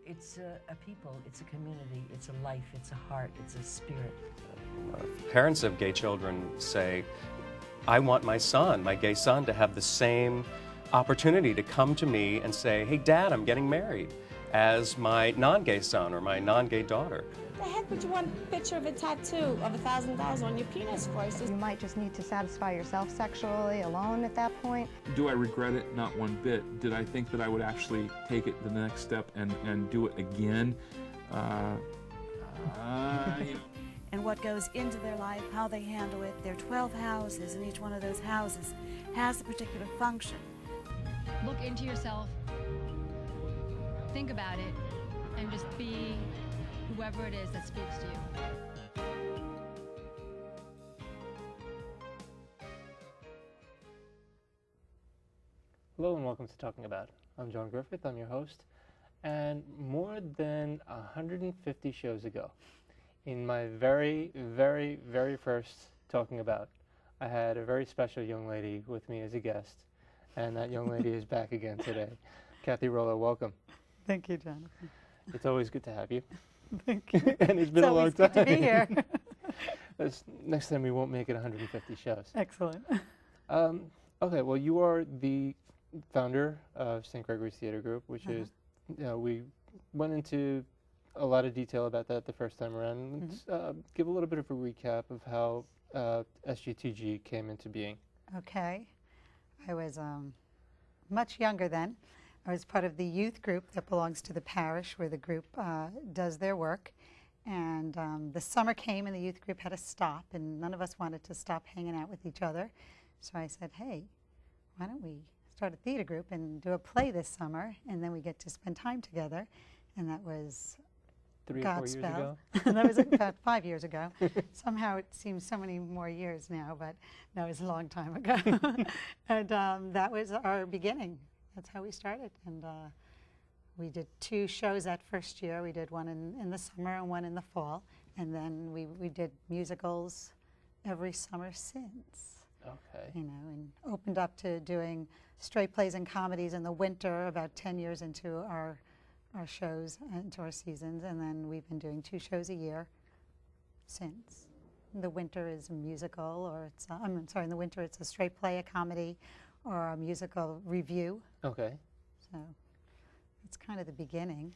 It's a people, it's a community, it's a life, it's a heart, it's a spirit. Parents of gay children say, I want my son, my gay son, to have the same opportunity to come to me and say, hey, Dad, I'm getting married, as my non-gay son or my non-gay daughter. The heck would you want a picture of a tattoo of $1,000 on your penis for? You might just need to satisfy yourself sexually alone at that point. Do I regret it? Not one bit. Did I think that I would actually take it the next step and do it again? You know. And what goes into their life, how they handle it. There are 12 houses, and each one of those houses has a particular function. Look into yourself, think about it, and just be whoever it is that speaks to you. Hello and welcome to Talking About. I'm Jon Griffith, I'm your host, and more than 150 shows ago, in my very, very, very first Talking About, I had a very special young lady with me as a guest, and that young lady is back again today. Kathy Rollo, welcome. Thank you, Jonathan. It's always good to have you. Thank you. And it's been a long time. It's good to be here. Next time we won't make it 150 shows. Excellent. Okay, well, you are the founder of St. Gregory's Theater Group, which is, you know, we went into a lot of detail about that the first time around. Let's give a little bit of a recap of how SGTG came into being. Okay. I was much younger then. I was part of the youth group that belongs to the parish where the group does their work. And the summer came and the youth group had to stop, and none of us wanted to stop hanging out with each other. So I said, hey, why don't we start a theater group and do a play this summer, and then we get to spend time together. And that was 3 or 4 years ago? That was about 5 years ago. Somehow it seems so many more years now, but no, it was a long time ago. And that was our beginning. That's how we started. And we did 2 shows that first year. We did one in the summer and one in the fall. And then we did musicals every summer since. Okay. You know, and opened up to doing straight plays and comedies in the winter about 10 years into our shows, into our seasons. And then we've been doing 2 shows a year since. The winter is a musical, or it's, I'm sorry, in the winter it's a straight play, a comedy, or a musical review. Okay. So it's kind of the beginning.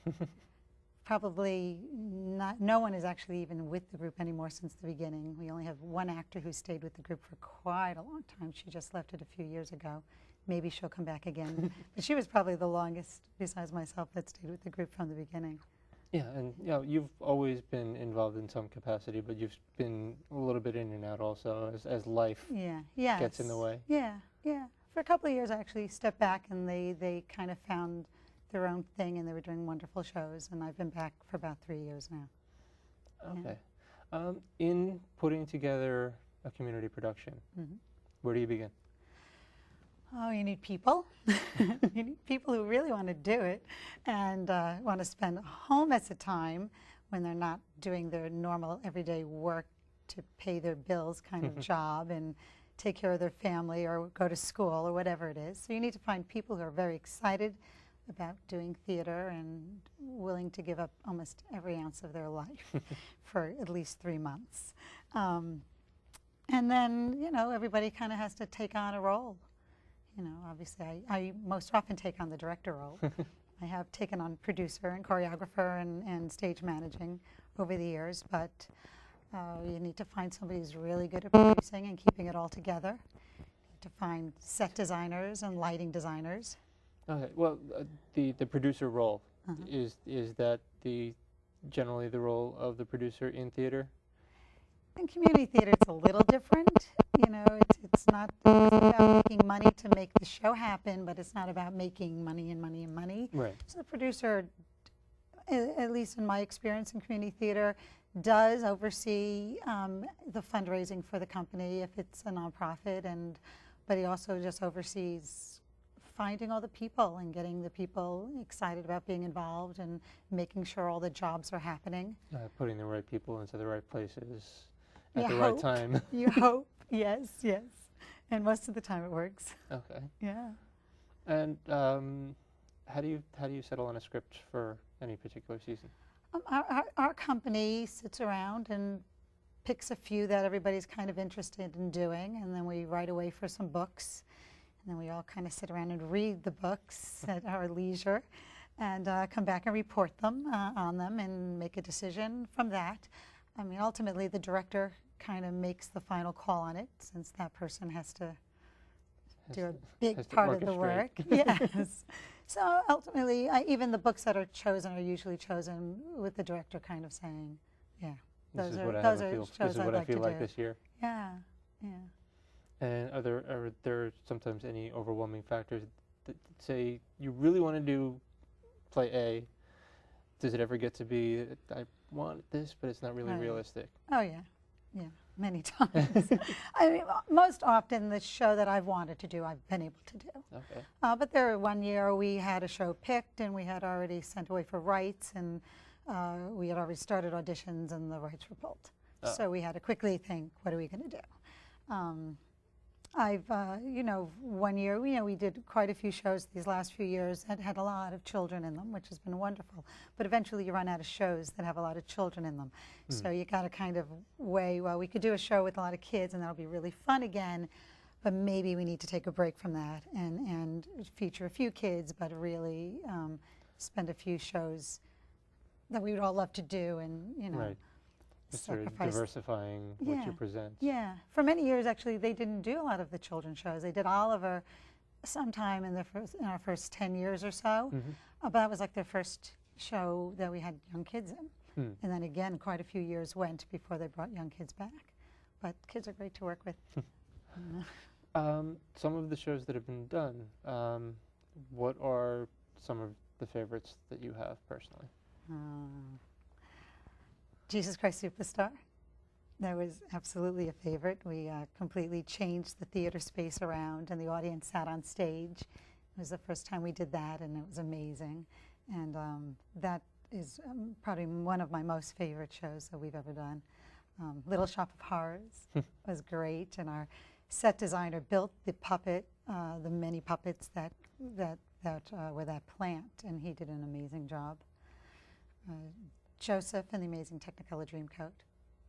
Probably no one is actually even with the group anymore since the beginning. We only have one actor who stayed with the group for quite a long time. She just left it a few years ago. Maybe she'll come back again. But she was probably the longest, besides myself, that stayed with the group from the beginning. Yeah, and you know, you've always been involved in some capacity, but you've been a little bit in and out also as life gets in the way. Yeah, yeah. For a couple of years, I actually stepped back, and they kind of found their own thing, and they were doing wonderful shows, and I've been back for about 3 years now. Okay. Yeah. In putting together a community production, where do you begin? Oh, you need people. You need people who really want to do it and want to spend whole mess of time when they're not doing their normal everyday work to pay their bills kind of job and take care of their family or go to school or whatever it is. So you need to find people who are very excited about doing theater and willing to give up almost every ounce of their life for at least 3 months. And then, you know, everybody kind of has to take on a role. You know, obviously, I most often take on the director role. I have taken on producer and choreographer and stage managing over the years, but you need to find somebody who's really good at producing and keeping it all together. You need to find set designers and lighting designers. Okay, well, the producer role, is that generally the role of the producer in theater? In community theater, it's a little different. You know, it's not about making money to make the show happen, but it's not about making money and money and money. Right. So the producer, at least in my experience in community theater, does oversee the fundraising for the company if it's a nonprofit, but he also just oversees finding all the people and getting the people excited about being involved and making sure all the jobs are happening. Putting the right people into the right places at the right time. You hope, yes, yes. And most of the time it works. Okay. Yeah. And how do you settle on a script for any particular season? Our company sits around and picks a few that everybody's kind of interested in doing, and then we write away for some books, and then we all kind of sit around and read the books at our leisure, and come back and report them on them and make a decision from that. I mean, ultimately, the director kind of makes the final call on it, since that person has to do a big part of the work. Yes. So ultimately, even the books that are chosen are usually chosen with the director kind of saying, yeah, those are shows I'd like to do. This year. Yeah, yeah. And are there sometimes any overwhelming factors that say you really want to do play A? Does it ever get to be, I want this, but it's not really realistic? Oh, yeah. Yeah, many times. I mean, most often the show that I've wanted to do, I've been able to do. Okay. But there, one year we had a show picked, and we had already sent away for rights, and we had already started auditions, and the rights were pulled. So we had to quickly think, what are we going to do? You know, one year, we did quite a few shows these last few years that had a lot of children in them, which has been wonderful. But eventually you run out of shows that have a lot of children in them. So you got to kind of weigh, well, we could do a show with a lot of kids and that'll be really fun again, but maybe we need to take a break from that and feature a few kids, but really spend a few shows that we would all love to do, and, you know. Right. Sort of diversifying what you present. Yeah. For many years, actually, they didn't do a lot of the children's shows. They did Oliver sometime in our first 10 years or so. But that was like their first show that we had young kids in. And then again, quite a few years went before they brought young kids back. But kids are great to work with. Some of the shows that have been done, what are some of the favorites that you have personally? Jesus Christ Superstar. That was absolutely a favorite. We completely changed the theater space around, and the audience sat on stage. It was the first time we did that, and it was amazing. And that is probably one of my most favorite shows that we've ever done. Little Shop of Horrors was great, and our set designer built the puppet, the many puppets that were that plant, and he did an amazing job. Joseph and the Amazing Technicolor Dreamcoat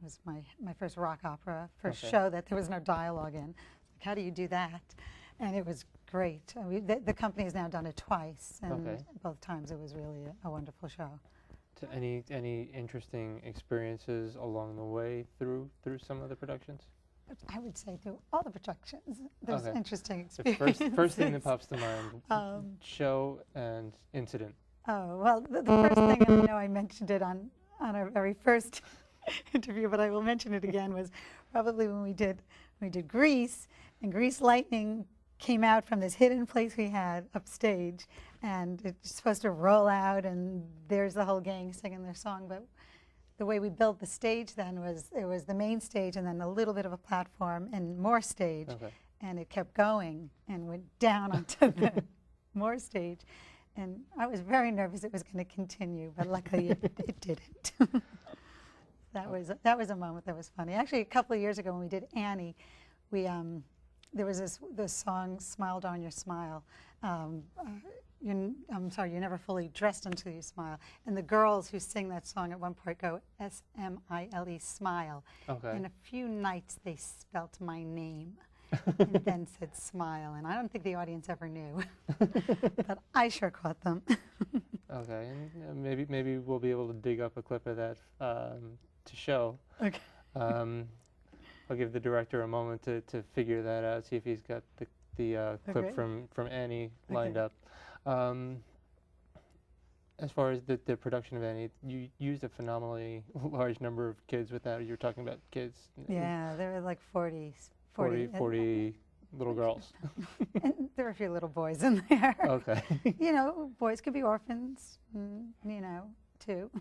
was my first rock opera, first show that there was no dialogue in. Like, how do you do that? And it was great. The company has now done it twice, and both times it was really a wonderful show. So any interesting experiences along the way through some of the productions? I would say through all the productions, there's interesting experiences. The first thing that pops to mind, show and incident. Oh, well, the first thing, and I know I mentioned it on our very first interview, but I will mention it again, was probably when we did Grease, and Grease Lightning came out from this hidden place we had upstage, and it's supposed to roll out, and there's the whole gang singing their song. But the way we built the stage then was, it was the main stage and then a little bit of a platform and more stage, and it kept going and went down onto the more stage. And I was very nervous it was going to continue, but luckily it didn't. That was a moment that was funny. Actually, a couple of years ago when we did Annie, there was this song, "Smile Darn Your Smile." I'm sorry, you're never fully dressed until you smile. And the girls who sing that song at one point go S-M-I-L-E, smile. And a few nights they spelt my name. And then said smile, and I don't think the audience ever knew, but I sure caught them. Okay, and maybe we'll be able to dig up a clip of that to show. Okay. I'll give the director a moment to figure that out, see if he's got the clip from Annie lined up. As far as the production of Annie, you used a phenomenally large number of kids with that. You were talking about kids. Yeah, there were like 40 little girls. And there were a few little boys in there. Okay. You know, boys could be orphans, you know, too.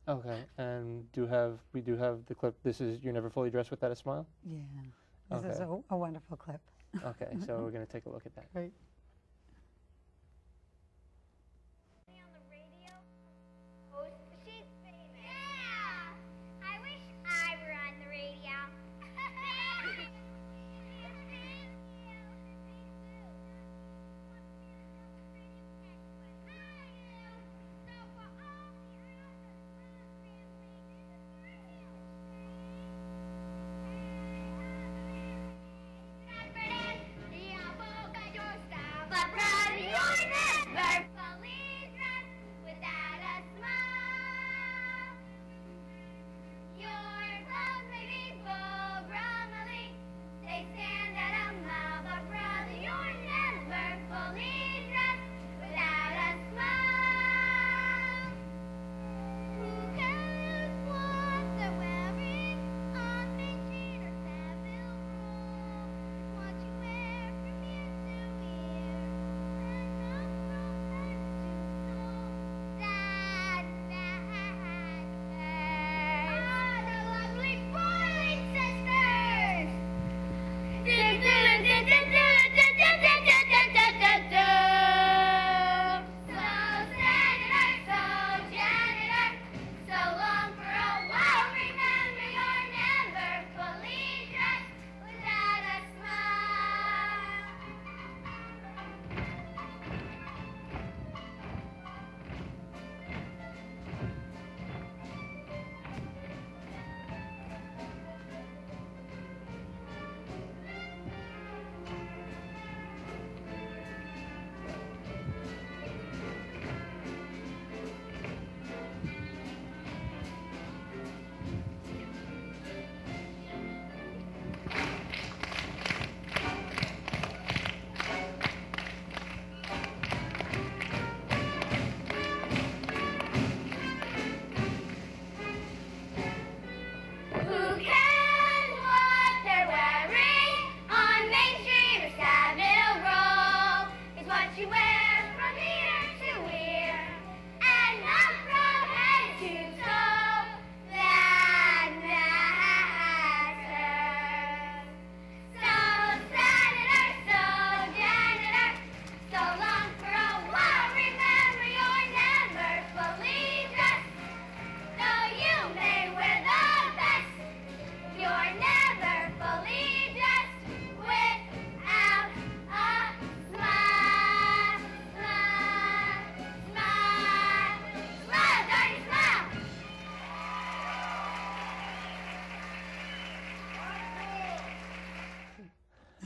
Okay, and we do have the clip. This is You're Never Fully Dressed Without a Smile? Yeah, this is a wonderful clip. Okay, so we're going to take a look at that. Great.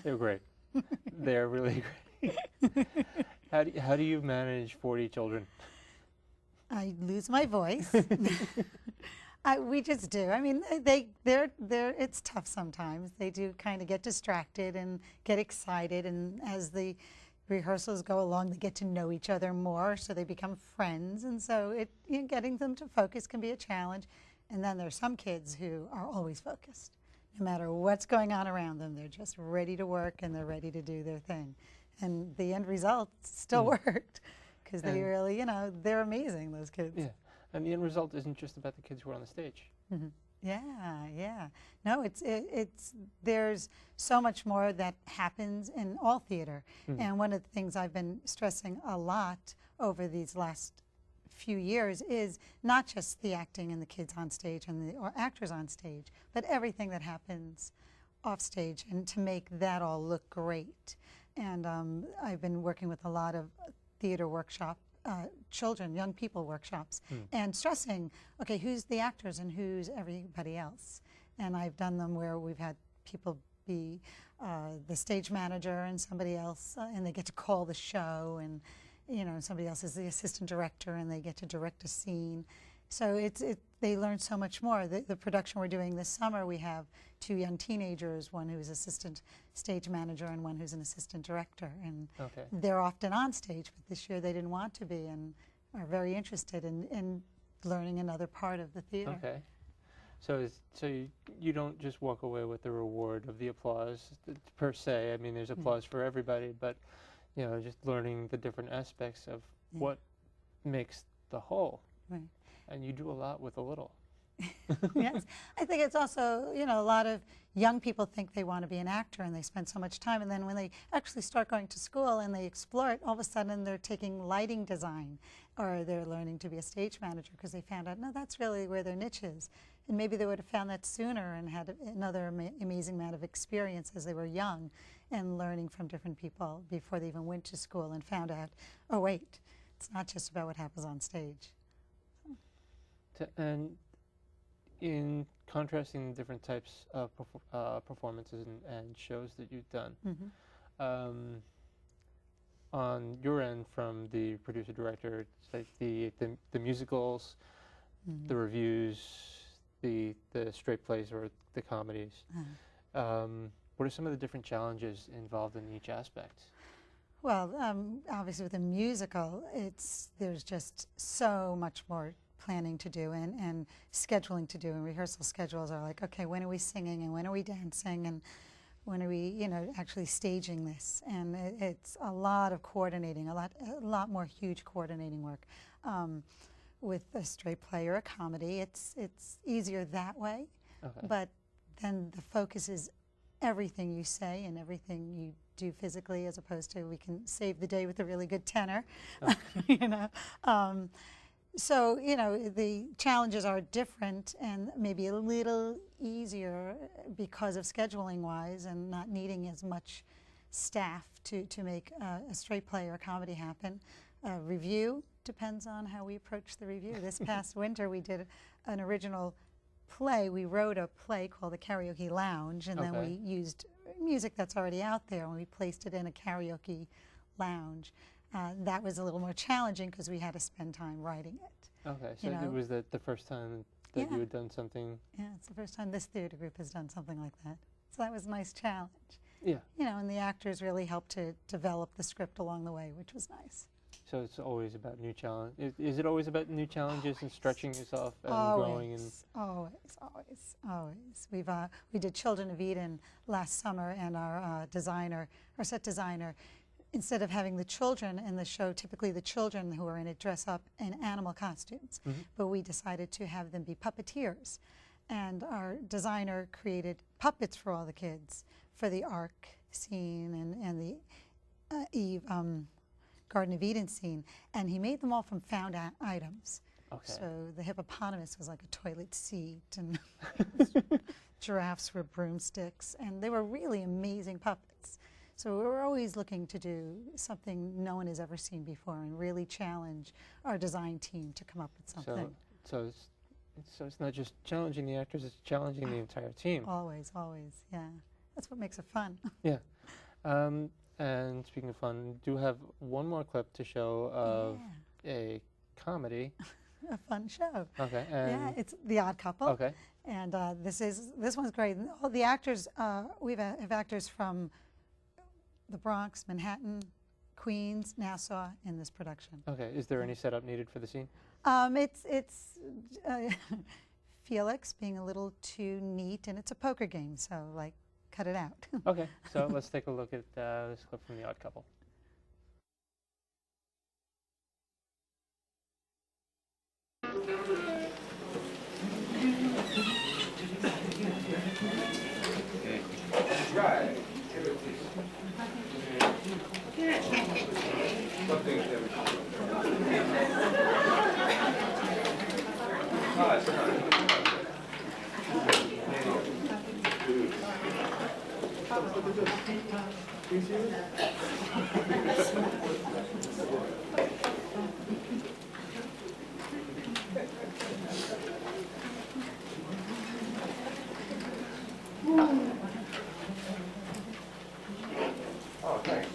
They're great. They're really great. How do you manage 40 children? I lose my voice. We just do. I mean, it's tough sometimes. They do kind of get distracted and get excited, and as the rehearsals go along, they get to know each other more, so they become friends, and so getting them to focus can be a challenge. And then there's some kids who are always focused. No matter what's going on around them, they're just ready to work and they're ready to do their thing. And the end result still worked, because they really, they're amazing, those kids. Yeah, and the end result isn't just about the kids who are on the stage. Mm-hmm. Yeah, yeah. No, there's so much more that happens in all theater. Mm-hmm. And one of the things I've been stressing a lot over these last few years is not just the acting and the kids on stage and the actors on stage, but everything that happens off stage, and to make that all look great. And I've been working with a lot of theater workshop children, young people workshops, and stressing, okay, who's the actors and who's everybody else? And I've done them where we've had people be the stage manager and somebody else, and they get to call the show, and somebody else is the assistant director, and they get to direct a scene. So they learn so much more. The production we're doing this summer, we have 2 young teenagers, one who's assistant stage manager and one who's an assistant director. And they're often on stage, but this year they didn't want to be and are very interested in learning another part of the theater. Okay. So you don't just walk away with the reward of the applause per se. I mean, there's applause for everybody, but just learning the different aspects of what makes the whole. Right. And you do a lot with a little. Yes. I think it's also, a lot of young people think they want to be an actor, and they spend so much time, and then when they actually start going to school and they explore it, all of a sudden they're taking lighting design, or they're learning to be a stage manager because they found out, no, that's really where their niche is. And maybe they would have found that sooner and had another amazing amount of experience as they were young and learning from different people before they even went to school and found out, oh, wait, it's not just about what happens on stage. And in contrasting the different types of performances and shows that you've done, on your end, from the producer-director, it's like the musicals, the reviews, the straight plays or the comedies, what are some of the different challenges involved in each aspect? Well, obviously with a musical, there's just so much more planning to do and scheduling to do, and rehearsal schedules are like, okay, when are we singing and when are we dancing and when are we, actually staging this? And it's a lot of coordinating, a lot more huge coordinating work. With a straight play or a comedy, it's easier that way, but then the focus is everything you say and everything you do physically, as opposed to we can save the day with a really good tenor, So, the challenges are different and maybe a little easier because of scheduling-wise and not needing as much staff to make a straight play or a comedy happen. Review depends on how we approach the review. This past winter, we did an original play. We wrote a play called The Karaoke Lounge, and then we used music that's already out there, and we placed it in a karaoke lounge. That was a little more challenging because we had to spend time writing it. Okay, so it was the first time that you had done something? Yeah, it's the first time this theater group has done something like that. So that was a nice challenge. Yeah. And the actors really helped to develop the script along the way, which was nice. So it's always about new challenge. Is it always about new challenges and stretching yourself and growing? And Always. We did Children of Eden last summer, and our set designer, instead of having the children in the show, typically the children who are in it dress up in animal costumes, but we decided to have them be puppeteers. And our designer created puppets for all the kids for the Ark scene and the Garden of Eden scene, and he made them all from found items. Okay. So the hippopotamus was like a toilet seat, and giraffes were broomsticks, and they were really amazing puppets. So we're always looking to do something no one has ever seen before and really challenge our design team to come up with something. So it's not just challenging the actors, it's challenging the entire team. Always, yeah. That's what makes it fun. Yeah. And speaking of fun, do have one more clip to show of a comedy. A fun show. Okay. Yeah, And it's The Odd Couple. okay. And this one's great. And all the actors, we have actors from the Bronx, Manhattan, Queens, Nassau in this production. Okay. Is there any setup needed for the scene? It's Felix being a little too neat, and it's a poker game, so like, cut it out. Okay. So let's take a look at this clip from The Odd Couple. Right. Oh, thanks.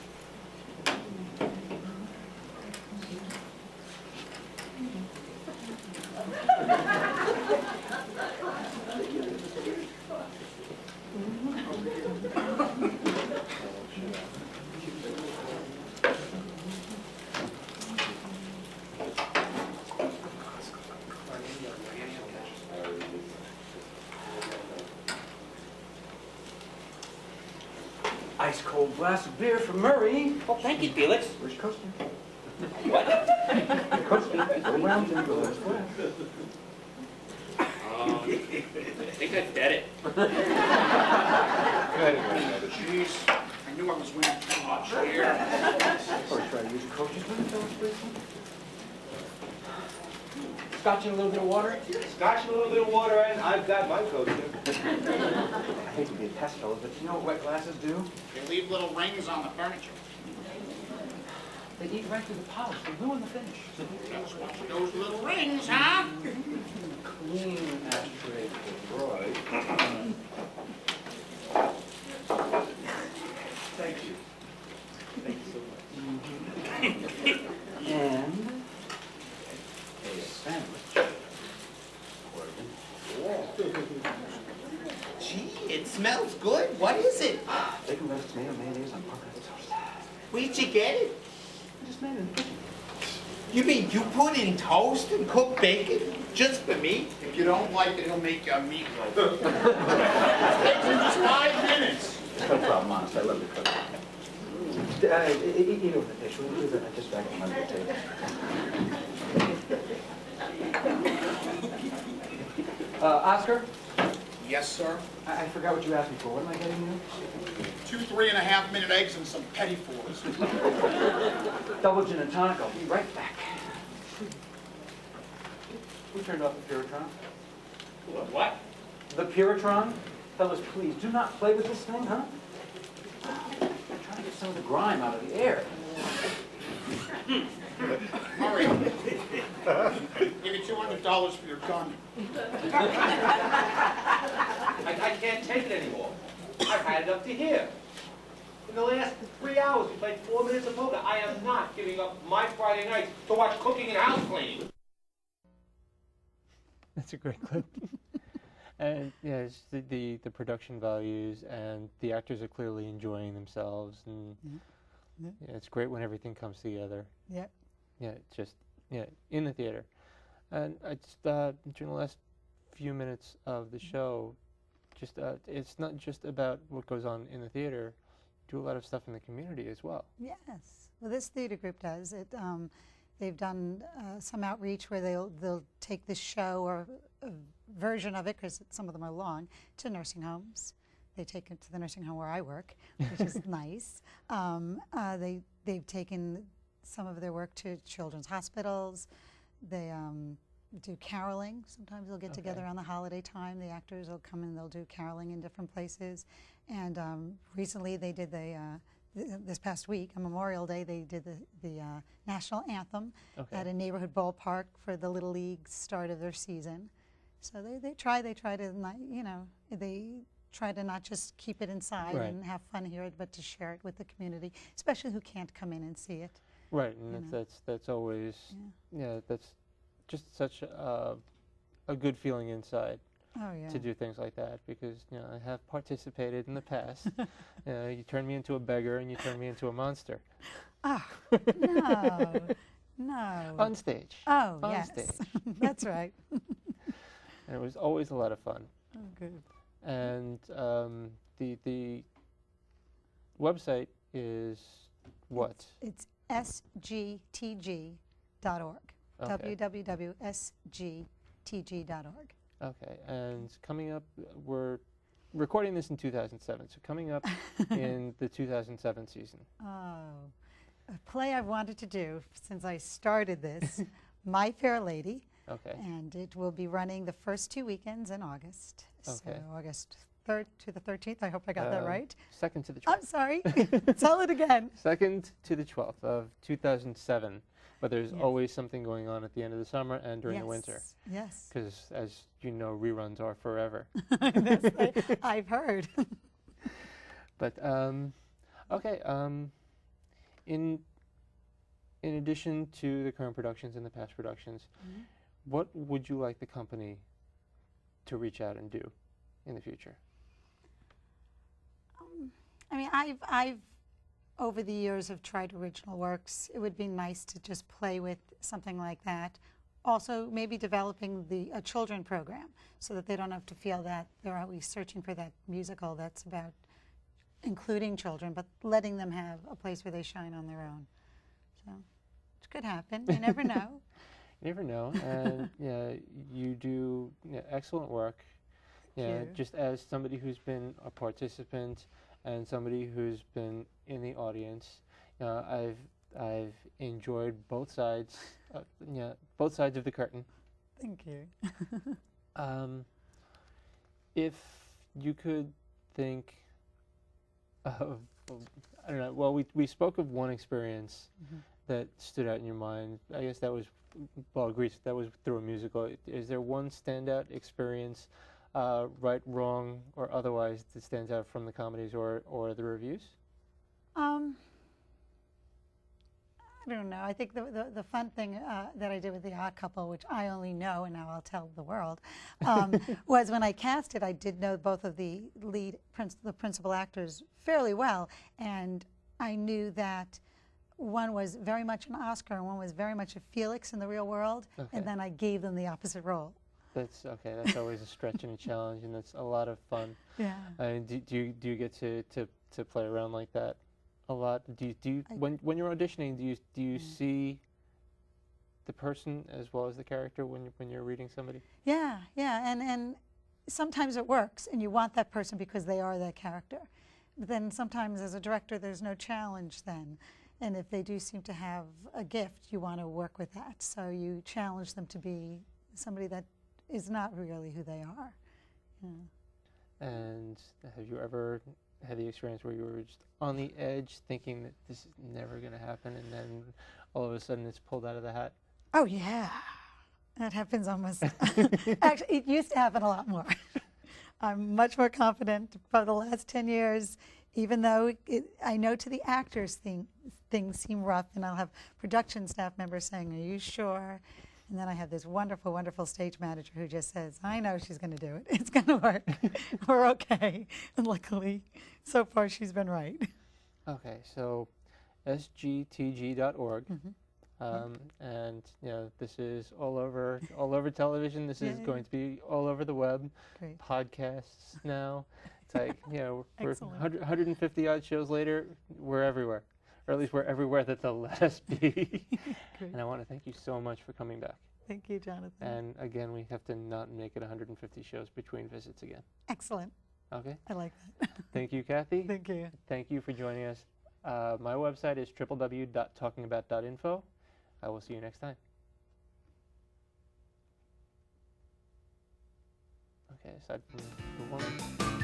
Ice cold glass of beer for Murray. Well, thank you, Felix. Where's your coaster? What? Your coaster. Go around and go this way. I think I bet it. Jeez, I knew I was winning too much here. Or try to use your coaches when you fell asleep. Scotch and a little bit of water? Scotch and a little bit of water, and I've got my coaster. I hate to be a pest, fellas, but you know what wet glasses do? They leave little rings on the furniture. They eat right through the polish. They ruin the finish. That's what those little rings, huh? Clean ashtray for Roy. Thank you. Thank you so much. And a sandwich. Gee, it smells good. What is it? Bacon, lettuce, tomato, mayonnaise on pumpkin toast. Where'd you get it? I just made it in the kitchen. You mean you put in toast and cook bacon just for me? If you don't like it, he'll make you a meatloaf. Takes him just 5 minutes. No problem, honest. I love to cook. Eat over the dish. We'll do that just back on the table. Oscar? Yes, sir. I forgot what you asked me for. What am I getting you? 2 3.5-minute eggs and some petit fours. Double gin and tonic. I'll be right back. Who turned off the Puritron? What? The Puritron? Fellas, please, do not play with this thing, huh? I'm trying to get some of the grime out of the air. Murray, give me $200 for your gun. I can't take it anymore. I've had it up to here. In the last 3 hours, we played 4 minutes of poker. I am not giving up my Friday nights to watch cooking and house cleaning. That's a great clip. And yeah, it's the production values, and the actors are clearly enjoying themselves, and yeah, it's great when everything comes together. Yep. Yeah, just in the theater. And I just during the last few minutes of the show, just it's not just about what goes on in the theater. Do a lot of stuff in the community as well. Yes. Well, this theater group does it. They've done some outreach where they'll take this show or a version of it, because some of them are long, to nursing homes. They take it to the nursing home where I work, which is nice. They've taken some of their work to children's hospitals. They do caroling. Sometimes they'll get together on the holiday time. The actors will come and they'll do caroling in different places. And recently they did this past week, on Memorial Day, they did the national anthem at a neighborhood ballpark for the Little League start of their season. So they try to, they try to not just keep it inside Right. and have fun here, but to share it with the community, especially who can't come in and see it. Right, and that's always, that's just such a good feeling inside. Oh, yeah. To do things like that, because I have participated in the past. You turn me into a beggar and you turn me into a monster. Oh, no, no. On stage. Oh, on yes. stage. That's right. And it was always a lot of fun. Oh, good. And the website is what? It's sgtg.org. Okay. www.sgtg.org. Okay, and coming up, we're recording this in 2007, so coming up in the 2007 season. Oh, a play I've wanted to do since I started this, My Fair Lady. Okay. And it will be running the first 2 weekends in August. Okay. So August 3rd to the 13th. I hope I got that right. 2nd to the 12th. I'm sorry. Tell it again. 2nd to the 12th of 2007. But there's always something going on at the end of the summer and during the winter. Yes. Because, as you know, reruns are forever. I've heard. But, okay. In addition to the current productions and the past productions, what would you like the company to reach out and do in the future? I mean, I've over the years have tried original works. It would be nice to just play with something like that. Also, maybe developing a children program so that they don't have to feel that they're always searching for that musical that's about including children, but letting them have a place where they shine on their own. So it could happen. You never know. You never know. And you do excellent work. Just as somebody who's been a participant and somebody who's been in the audience, I've enjoyed both sides. Both sides of the curtain. Thank you. If you could think of, I don't know. Well, we spoke of one experience that stood out in your mind. I guess that was, well, Greece. That was through a musical. Is there one standout experience? Right, wrong, or otherwise that stands out from the comedies or the reviews? I don't know. I think the fun thing that I did with The Odd Couple, which I only know, and now I'll tell the world, was when I cast it, I did know both of the principal actors fairly well, and I knew that one was very much an Oscar and one was very much a Felix in the real world, and then I gave them the opposite role. That's okay. That's always a stretch and a challenge, and that's a lot of fun. Yeah. Do you get to play around like that a lot? Do you when you're auditioning, do you see the person as well as the character when you're reading somebody? Yeah, and sometimes it works, and you want that person because they are that character. But then sometimes as a director, there's no challenge then. And if they do seem to have a gift, you want to work with that. So you challenge them to be somebody that is not really who they are. Yeah. And have you ever had the experience where you were just on the edge thinking that this is never going to happen, and then all of a sudden it's pulled out of the hat? Oh, yeah. That happens almost. Actually, it used to happen a lot more. I'm much more confident for the last 10 years, even though I know to the actors things seem rough, and I'll have production staff members saying, "Are you sure?" And then I have this wonderful, wonderful stage manager who just says, "I know she's going to do it. It's going to work. We're okay." And luckily, so far, she's been right. Okay, so sgtg.org. And this is all over television. This is going to be all over the web. Great. Podcasts now. It's like we're 150 odd shows later. We're everywhere, or at least we're everywhere that they'll let us be. And I want to thank you so much for coming back. Thank you, Jonathan. And again, we have to not make it 150 shows between visits again. Excellent. Okay. I like that. Thank you, Kathy. Thank you. Thank you for joining us. My website is www.talkingabout.info. I will see you next time. Okay, aside from the woman.